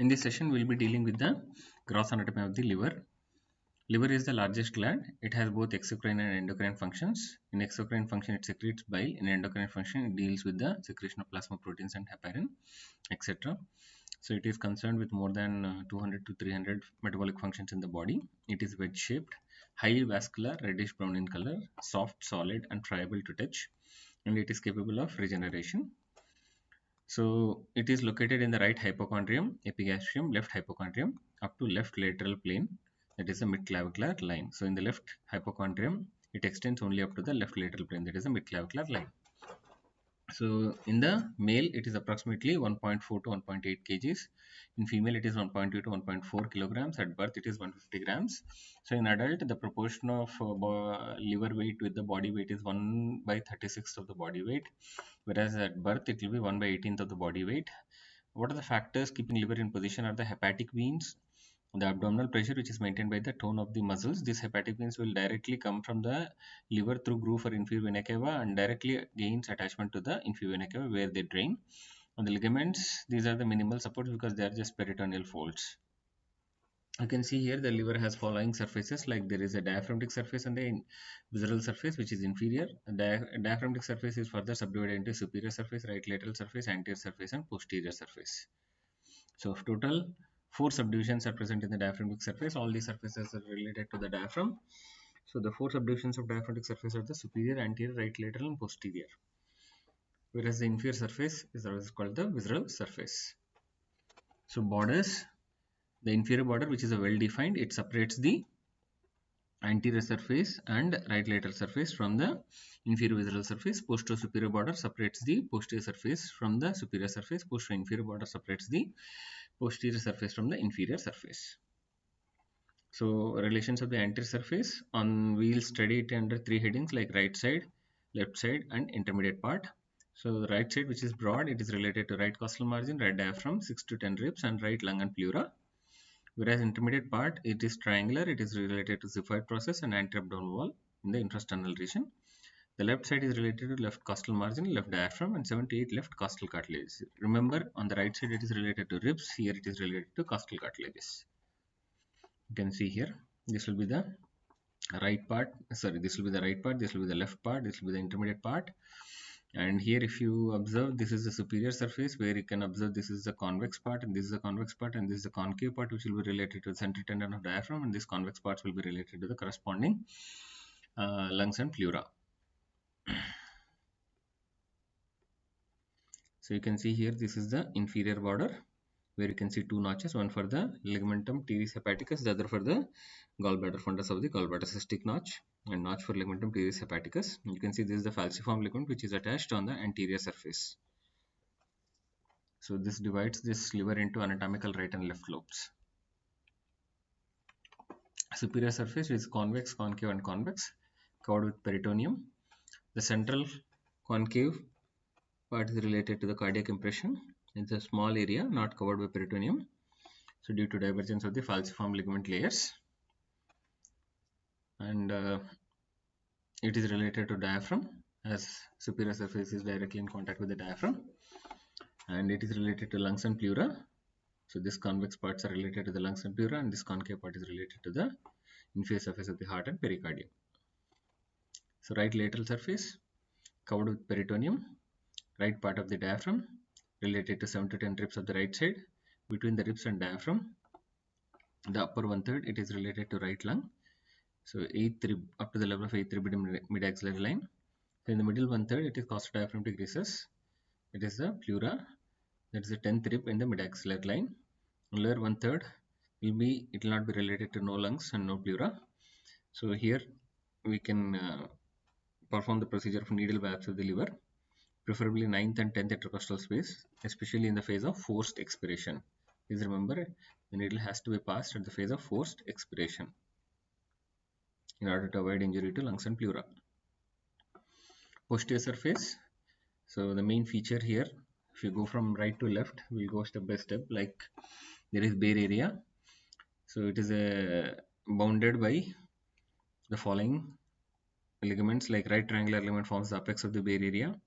In this session, we'll be dealing with the gross anatomy of the liver. Liver is the largest gland. It has both exocrine and endocrine functions. In exocrine function, it secretes bile. In endocrine function, it deals with the secretion of plasma proteins and heparin, etc. So it is concerned with more than 200 to 300 metabolic functions in the body. It is wedge-shaped, highly vascular, reddish brown in color, soft, solid, and friable to touch, and it is capable of regeneration. So it is located in the right hypochondrium, epigastrium, left hypochondrium, up to left lateral plane, that is the midclavicular line. So in the left hypochondrium, it extends only up to the left lateral plane, that is the midclavicular line. So in the male, it is approximately 1.4 to 1.8 kgs. In female, it is 1.2 to 1.4 kilograms. At birth, it is 150 grams. So in adult, the proportion of liver weight with the body weight is 1 by 36th of the body weight, whereas at birth, it will be 1 by 18th of the body weight. What are the factors keeping liver in position are the hepatic veins, the abdominal pressure which is maintained by the tone of the muscles. These hepatic veins will directly come from the liver through groove or inferior vena cava and directly gains attachment to the inferior vena cava where they drain. On the ligaments, these are the minimal supports because they are just peritoneal folds. You can see here the liver has following surfaces, like there is a diaphragmatic surface and a visceral surface which is inferior. The diaphragmatic surface is further subdivided into superior surface, right lateral surface, anterior surface and posterior surface. So total 4 subdivisions are present in the diaphragmatic surface. All these surfaces are related to the diaphragm. So the 4 subdivisions of diaphragmatic surface are the superior, anterior, right lateral and posterior. Whereas the inferior surface is always called the visceral surface. So borders, the inferior border which is a well defined, it separates the anterior surface and right lateral surface from the inferior visceral surface. Posterior superior border separates the posterior surface from the superior surface. Posterior inferior border separates the posterior surface from the inferior surface. So relations of the anterior surface, on we'll study it under 3 headings like right side, left side and intermediate part. So the right side, which is broad, it is related to right costal margin, right diaphragm, 6 to 10 ribs and right lung and pleura. Whereas intermediate part, it is triangular, it is related to xiphoid process and anterior abdominal wall in the intrasternal region. The left side is related to left costal margin, left diaphragm and 7 to 8 left costal cartilages. Remember, on the right side it is related to ribs, here it is related to costal cartilages. You can see here, this will be the right part, sorry, this will be the right part, this will be the left part, this will be the intermediate part. And here if you observe, this is the superior surface where you can observe this is the convex part and this is the convex part and this is the concave part which will be related to the central tendon of diaphragm, and this convex parts will be related to the corresponding lungs and pleura. So you can see here, this is the inferior border where you can see 2 notches, one for the ligamentum teres hepaticus, the other for the gallbladder fundus of the gallbladder, cystic notch and notch for ligamentum teres hepaticus. You can see this is the falciform ligament which is attached on the anterior surface. So this divides this liver into anatomical right and left lobes. Superior surface is convex, concave and convex, covered with peritoneum. The central concave part is related to the cardiac impression. It's a small area not covered by peritoneum. So due to divergence of the falciform ligament layers, and it is related to diaphragm as superior surface is directly in contact with the diaphragm, and it is related to lungs and pleura. So this convex parts are related to the lungs and pleura, and this concave part is related to the inferior surface of the heart and pericardium. So right lateral surface covered with peritoneum, right part of the diaphragm related to 7 to 10 ribs of the right side. Between the ribs and diaphragm, the upper 1/3, it is related to right lung. So 8th rib up to the level of 8th rib in mid-axillary line. So in the middle 1/3, it is costodiaphragmatic recess. It is the pleura. That is the 10th rib in the mid-axillary line. Lower 1/3 will be, it will not be related to no lungs and no pleura. So here we can perform the procedure of needle biopsy of the liver, preferably 9th and 10th intercostal space, especially in the phase of forced expiration. Please remember, the needle has to be passed at the phase of forced expiration in order to avoid injury to lungs and pleura. Posterior surface. So the main feature here, if you go from right to left, we'll go step by step. Like there is bare area. So it is bounded by the following ligaments, like right triangular ligament forms the apex of the bare area.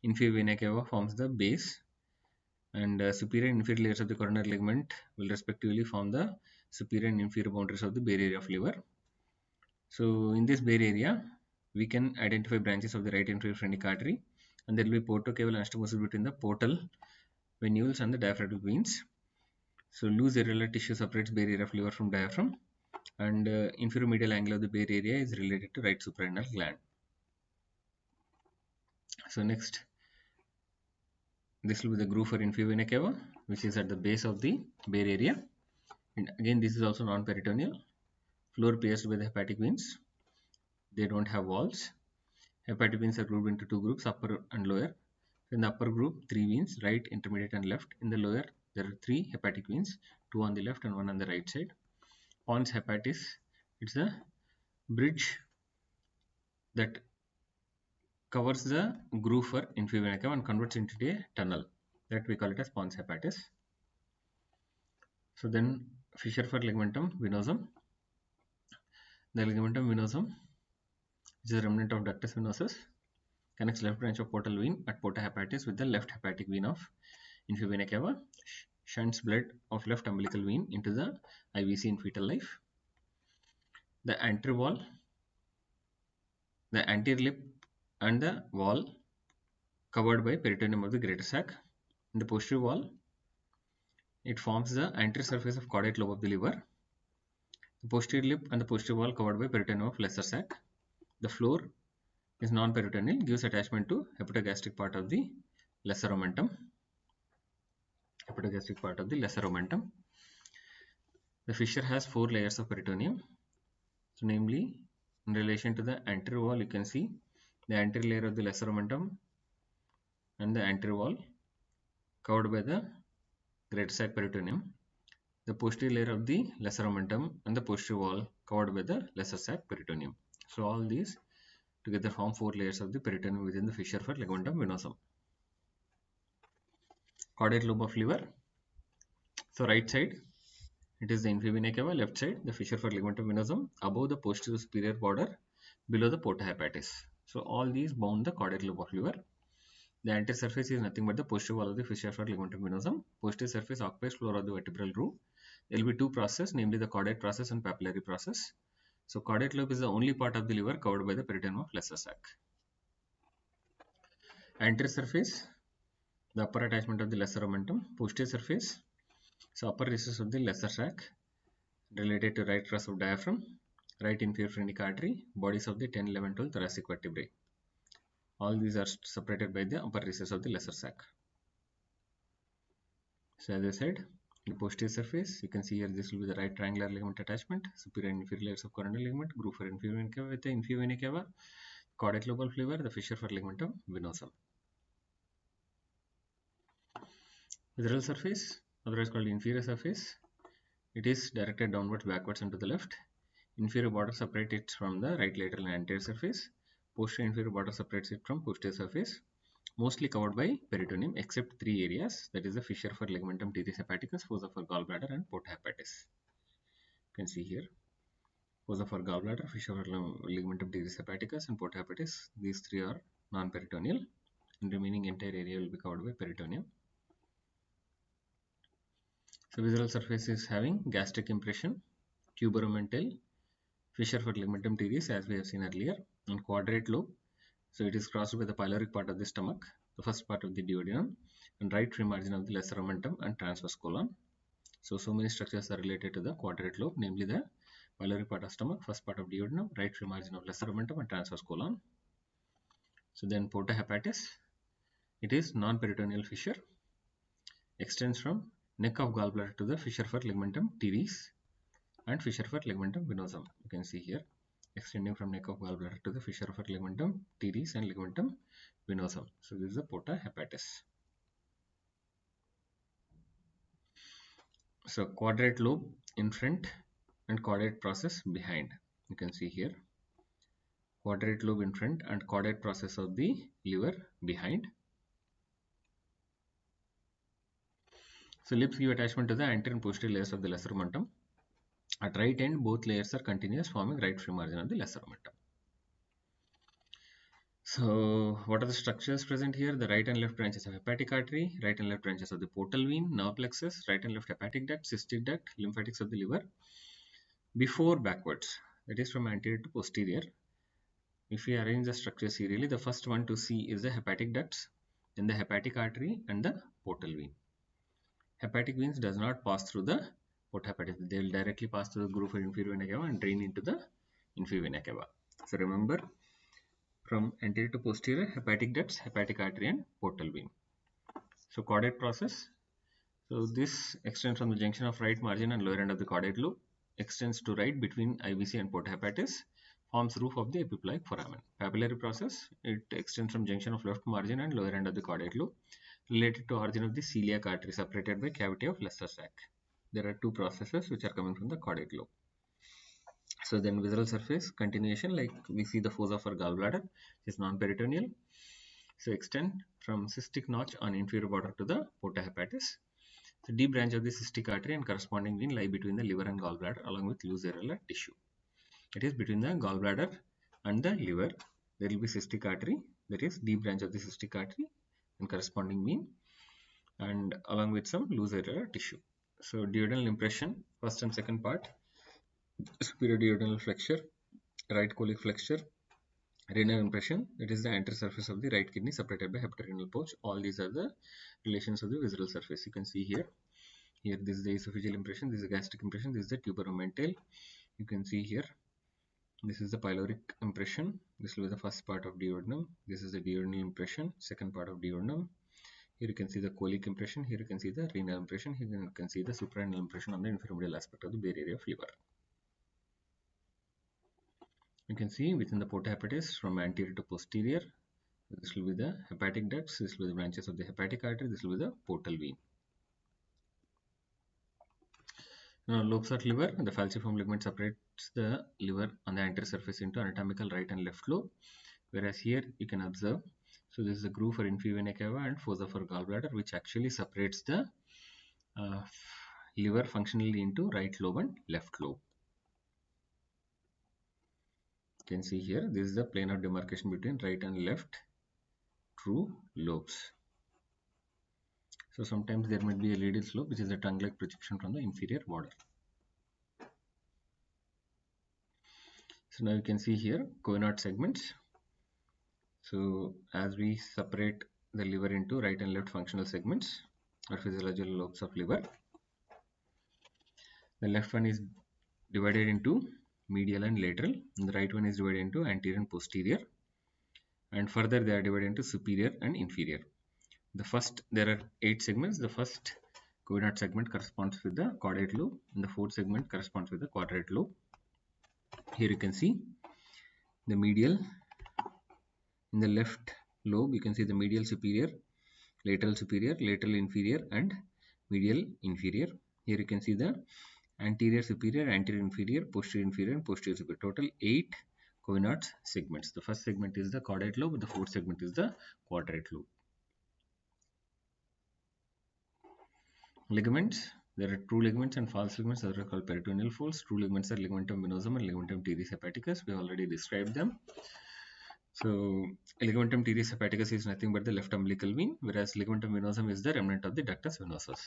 Inferior vena cava forms the base. and superior and inferior layers of the coronary ligament will respectively form the superior and inferior boundaries of the bare area of liver. So in this bare area, we can identify branches of the right inferior phrenic artery, and there will be portocaval anastomosis between the portal venules and the diaphragmatic veins. So loose irregular tissue separates bare area of liver from diaphragm, and inferior medial angle of the bare area is related to right suprarenal gland. So next, this will be the groove for inferior vena cava, which is at the base of the bare area. And again, this is also non-peritoneal. Floor pierced by the hepatic veins. They don't have walls. Hepatic veins are grouped into two groups, upper and lower. In the upper group, three veins, right, intermediate, and left. In the lower, there are three hepatic veins, two on the left and one on the right side. Pons hepatis, it's a bridge that covers the groove for inferior vena cava and converts into a tunnel. That we call it as pons hepatis. So then, fissure for ligamentum venosum. The ligamentum venosum, which is a remnant of ductus venosus, connects left branch of portal vein at porta hepatis with the left hepatic vein of inferior vena cava, shunts blood of left umbilical vein into the IVC in fetal life. The anterior wall, the anterior lip and the wall covered by peritoneum of the greater sac. In the posterior wall, it forms the anterior surface of caudate lobe of the liver. The posterior lip and the posterior wall covered by peritoneum of lesser sac. The floor is non-peritoneal, gives attachment to hepatogastric part of the lesser omentum. Hepatogastric part of the lesser omentum. The fissure has 4 layers of peritoneum. So namely, in relation to the anterior wall, you can see the anterior layer of the lesser omentum and the anterior wall covered by the greater sac peritoneum. The posterior layer of the lesser omentum and the posterior wall covered by the lesser sac peritoneum. So all these together form 4 layers of the peritoneum within the fissure for ligamentum venosum. Caudate lobe of liver. So right side, it is the inferior vena cava. Left side, the fissure for ligamentum venosum above the posterior superior border, below the porta hepatis. So all these bound the caudate lobe of liver. The anterior surface is nothing but the posterior wall of the fissure for ligamentum venosum. Posterior surface occupies floor of the vertebral groove. There will be two processes, namely the caudate process and papillary process. So caudate lobe is the only part of the liver covered by the peritoneum of lesser sac. Anterior surface, the upper attachment of the lesser omentum. Posterior surface, so upper recess of the lesser sac related to right crus of diaphragm, right inferior phrenic artery, bodies of the 10, 11, 12 thoracic vertebrae. All these are separated by the upper recess of the lesser sac. So as I said, the posterior surface, you can see here this will be the right triangular ligament attachment, superior and inferior layers of coronary ligament, groove for inferior vena cava with the inferior vena cava, caudate lobe of liver, the fissure for ligamentum venosum. Visceral surface, otherwise called inferior surface, it is directed downwards, backwards and to the left. Inferior border separates it from the right lateral and anterior surface. Posterior inferior border separates it from posterior surface. Mostly covered by peritoneum except 3 areas, that is the fissure for ligamentum teres hepaticus, fossa for gallbladder and porta hepatis. You can see here, fossa for gallbladder, fissure for ligamentum teres hepaticus and porta hepatis. These 3 are non-peritoneal, and remaining entire area will be covered by peritoneum. So visceral surface is having gastric impression, tuberomental, fissure for ligamentum teres as we have seen earlier, and quadrate lobe. So it is crossed by the pyloric part of the stomach, the first part of the duodenum, and right free margin of the lesser omentum and transverse colon. So many structures are related to the quadrate lobe, namely the pyloric part of stomach, first part of duodenum, right free margin of lesser omentum and transverse colon. So then porta hepatis, it is non-peritoneal fissure, extends from neck of gallbladder to the fissure for ligamentum teres and fissure for ligamentum venosum. You can see here, extending from neck of gallbladder to the fissure for ligamentum teres and ligamentum venosum. So this is the porta hepatis. So quadrate lobe in front and caudate process behind. You can see here, quadrate lobe in front and caudate process of the liver behind. So lips give attachment to the anterior and posterior layers of the lesser omentum. At right end, both layers are continuous, forming right free margin of the lesser omentum. So what are the structures present here? The right and left branches of hepatic artery, right and left branches of the portal vein, nerve plexus, right and left hepatic duct, cystic duct, lymphatics of the liver, before backwards, that is from anterior to posterior. If we arrange the structures serially, the first one to see is the hepatic ducts, then the hepatic artery and the portal vein. Hepatic veins does not pass through the porta hepatis. They will directly pass through the groove for inferior vena cava and drain into the inferior vena cava. So remember, from anterior to posterior, hepatic ducts, hepatic artery and portal vein. So caudate process. So this extends from the junction of right margin and lower end of the caudate loop, extends to right between IVC and porta hepatis, forms roof of the epiploic foramen. Papillary process, it extends from junction of left margin and lower end of the caudate loop, related to origin of the celiac artery separated by cavity of lesser sac. There are two processes which are coming from the caudate lobe. So then visceral surface continuation, like we see the fossa for gallbladder, is non-peritoneal. So extend from cystic notch on inferior border to the porta hepatis. The deep branch of the cystic artery and corresponding vein lie between the liver and gallbladder along with loose areolar tissue. It is between the gallbladder and the liver. There will be cystic artery, that is deep branch of the cystic artery and corresponding vein, and along with some loose areolar tissue. So duodenal impression, first and second part, superior duodenal flexure, right colic flexure, renal impression, that is the anterior surface of the right kidney separated by hepatorenal pouch. All these are the relations of the visceral surface. You can see here. Here this is the esophageal impression, this is the gastric impression, this is the tuberomental. You can see here. This is the pyloric impression. This will be the first part of duodenum. This is the duodenal impression, second part of duodenum. Here you can see the colic impression. Here you can see the renal impression. Here you can see the suprarenal impression on the inferior aspect of the bare area of liver. You can see within the porta hepatis from anterior to posterior. This will be the hepatic ducts. This will be the branches of the hepatic artery. This will be the portal vein. Now, lobes of liver. The falciform ligament separates the liver on the anterior surface into anatomical right and left lobe. Whereas here you can observe. So this is a groove for inferior vena cava and fossa for gallbladder, which actually separates the liver functionally into right lobe and left lobe. You can see here, this is the plane of demarcation between right and left true lobes. So sometimes there might be a radial slope, which is a tongue-like projection from the inferior border. So now you can see here coinod segments. So as we separate the liver into right and left functional segments or physiological lobes of liver, the left one is divided into medial and lateral, and the right one is divided into anterior and posterior, and further they are divided into superior and inferior. There are 8 segments. The first coinod segment corresponds with the caudate lobe, and the fourth segment corresponds with the quadrate lobe. Here you can see the medial. In the left lobe, you can see the medial superior, lateral inferior, and medial inferior. Here you can see the anterior superior, anterior inferior, and posterior superior. Total 8 coinod segments. The first segment is the caudate lobe, the fourth segment is the quadrate lobe. Ligaments. There are true ligaments and false ligaments that are called peritoneal folds. True ligaments are ligamentum venosum and ligamentum teres hepaticus. We already described them. So ligamentum teres hepaticus is nothing but the left umbilical vein, whereas ligamentum venosum is the remnant of the ductus venosus.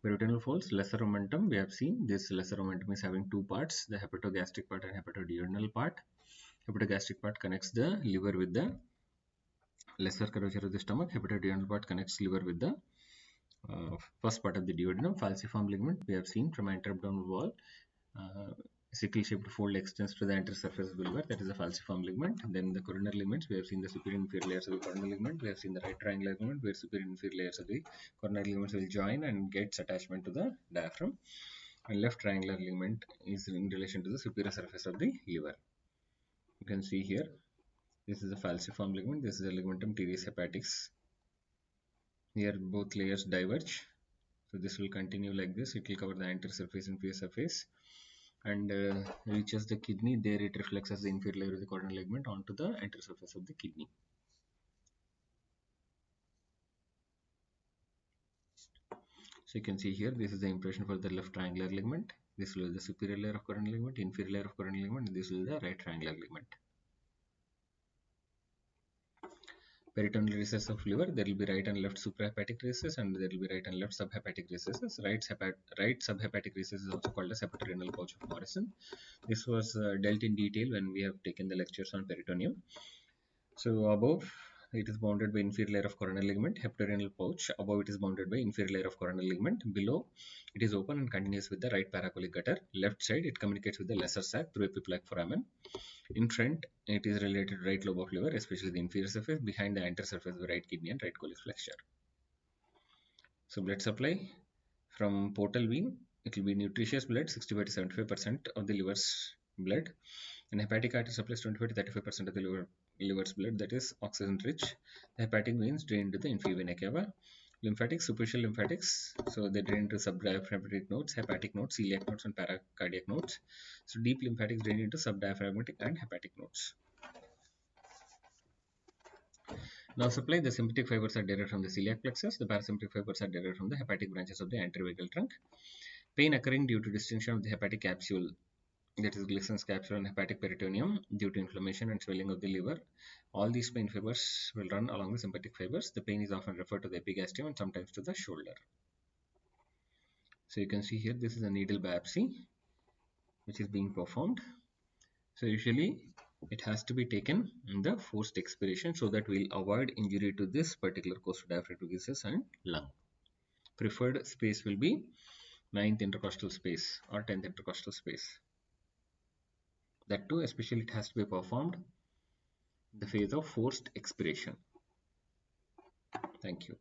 Peritoneal folds, lesser omentum, we have seen this lesser omentum is having two parts, the hepatogastric part and hepatoduodenal part. Hepatogastric part connects the liver with the lesser curvature of the stomach. Hepatoduodenal part connects liver with the first part of the duodenum. Falciform ligament we have seen from anterabdominal wall. Sickle-shaped fold extends to the anterior surface of the liver, that is the falciform ligament. Then the coronary ligaments, we have seen the superior and inferior layers of the coronary ligament. We have seen the right triangular ligament, where superior and inferior layers of the coronary ligaments will join and gets attachment to the diaphragm. And left triangular ligament is in relation to the superior surface of the liver. You can see here, this is the falciform ligament, this is the ligamentum teres hepatis. Here both layers diverge. So this will continue like this. It will cover the anterior surface, inferior surface, and reaches the kidney. There it reflects as the inferior layer of the coronary ligament onto the anterior surface of the kidney. So you can see here, this is the impression for the left triangular ligament. This will be the superior layer of coronary ligament, inferior layer of coronary ligament, and this will be the right triangular ligament. Peritoneal recesses of liver, there will be right and left suprahepatic recesses, and there will be right and left subhepatic recesses. Right subhepatic recess is also called as hepatorenal pouch of Morrison. This was dealt in detail when we have taken the lectures on peritoneum. So above it is bounded by inferior layer of coronal ligament, hepatorenal pouch. Above it is bounded by inferior layer of coronal ligament. Below it is open and continues with the right paracolic gutter. Left side it communicates with the lesser sac through epiplaque foramen. In front it is related to right lobe of liver, especially the inferior surface. Behind the anterior surface of the right kidney and right collis flexure. So blood supply from portal vein, it will be nutritious blood, 65 to 75% of the liver's blood, and hepatic artery supplies 25 to 35% of the liver's blood, that is oxygen rich. The hepatic veins drain into the inferior vena cava. Lymphatics, superficial lymphatics, so they drain into subdiaphragmatic nodes, hepatic nodes, celiac nodes, and paracardiac nodes. So deep lymphatics drain into subdiaphragmatic and hepatic nodes. Now supply, the sympathetic fibers are derived from the celiac plexus, the parasympathetic fibers are derived from the hepatic branches of the anterior vagal trunk. Pain occurring due to distension of the hepatic capsule, that is Glissen's capsule, and hepatic peritoneum due to inflammation and swelling of the liver. All these pain fibers will run along the sympathetic fibers. The pain is often referred to the epigastrium and sometimes to the shoulder. So you can see here, this is a needle biopsy which is being performed. So usually it has to be taken in the forced expiration so that we'll avoid injury to this particular costodiaphragmatic vessels and lung. Preferred space will be 9th intercostal space or 10th intercostal space. That too, especially it has to be performed in the phase of forced expiration. Thank you.